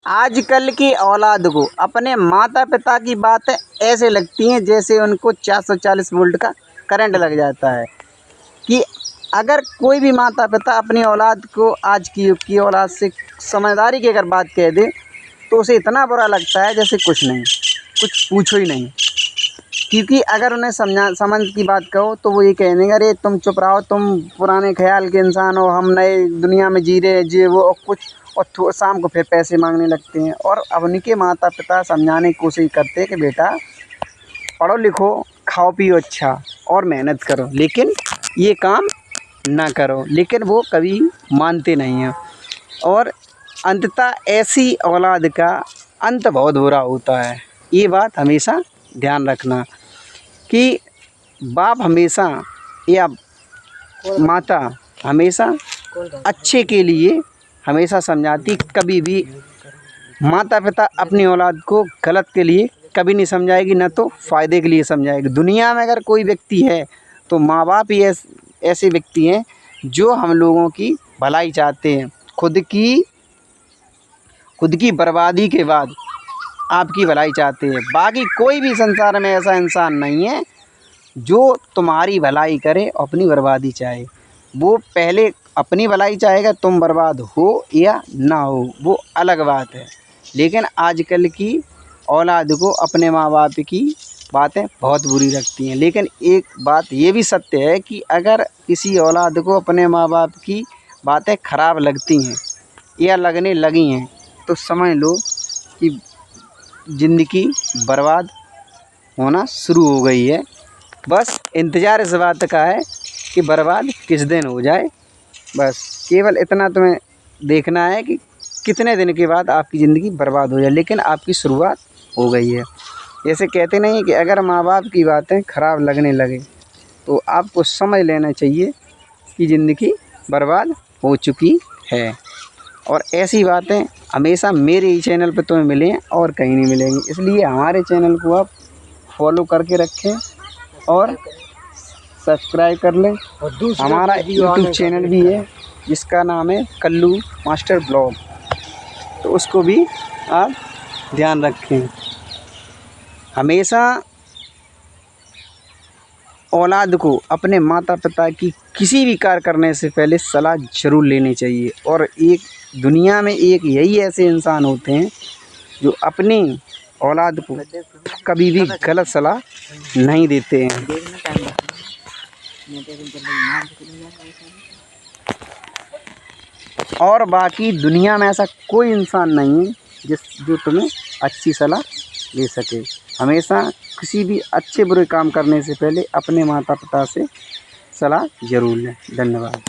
आजकल की औलाद को अपने माता पिता की बातें ऐसे लगती हैं जैसे उनको 440 वोल्ट का करंट लग जाता है। कि अगर कोई भी माता पिता अपनी औलाद को आज की युग की औलाद से समझदारी की अगर बात कह दे तो उसे इतना बुरा लगता है जैसे कुछ नहीं, कुछ पूछो ही नहीं। क्योंकि अगर उन्हें समझ की बात कहो तो वो ये कह देंगे, अरे तुम चुप रहो, तुम पुराने ख्याल के इंसान हो, हम नए दुनिया में जी रहे हैं, ये वो और कुछ। और शाम को फिर पैसे मांगने लगते हैं। और अब उनके माता पिता समझाने की कोशिश करते हैं कि बेटा पढ़ो लिखो, खाओ पियो अच्छा और मेहनत करो, लेकिन ये काम ना करो। लेकिन वो कभी मानते नहीं हैं। और अंततः ऐसी औलाद का अंत बहुत बुरा होता है। ये बात हमेशा ध्यान रखना कि बाप हमेशा या माता हमेशा अच्छे के लिए हमेशा समझाती। कभी भी माता पिता अपनी औलाद को गलत के लिए कभी नहीं समझाएगी, न तो फ़ायदे के लिए समझाएगी। दुनिया में अगर कोई व्यक्ति है तो माँ बाप ही ऐसे व्यक्ति हैं जो हम लोगों की भलाई चाहते हैं। खुद की बर्बादी के बाद आपकी भलाई चाहते हैं। बाकी कोई भी संसार में ऐसा इंसान नहीं है जो तुम्हारी भलाई करे और अपनी बर्बादी चाहे। वो पहले अपनी भलाई चाहेगा, तुम बर्बाद हो या ना हो वो अलग बात है। लेकिन आजकल की औलाद को अपने माँ बाप की बातें बहुत बुरी लगती हैं। लेकिन एक बात ये भी सत्य है कि अगर किसी औलाद को अपने माँ बाप की बातें ख़राब लगती हैं या लगने लगी हैं तो समझ लो कि ज़िंदगी बर्बाद होना शुरू हो गई है। बस इंतज़ार इस बात का है कि बर्बाद किस दिन हो जाए। बस केवल इतना तुम्हें देखना है कि कितने दिन के बाद आपकी ज़िंदगी बर्बाद हो जाए, लेकिन आपकी शुरुआत हो गई है। जैसे कहते नहीं कि अगर माँ बाप की बातें ख़राब लगने लगे तो आपको समझ लेना चाहिए कि ज़िंदगी बर्बाद हो चुकी है। और ऐसी बातें हमेशा मेरे ही चैनल पर तुम्हें मिलें और कहीं नहीं मिलेंगी। इसलिए हमारे चैनल को आप फॉलो करके रखें और सब्सक्राइब कर लें। और हमारा यूट्यूब चैनल भी है जिसका नाम है कल्लू मास्टर ब्लॉग, तो उसको भी आप ध्यान रखें। हमेशा औलाद को अपने माता पिता की किसी भी कार्य करने से पहले सलाह ज़रूर लेनी चाहिए। और एक दुनिया में एक यही ऐसे इंसान होते हैं जो अपनी औलाद को कभी भी गलत सलाह नहीं देते हैं। और बाकी दुनिया में ऐसा कोई इंसान नहीं है जो तुम्हें अच्छी सलाह दे सके। हमेशा किसी भी अच्छे बुरे काम करने से पहले अपने माता पिता से सलाह ज़रूर लें। धन्यवाद।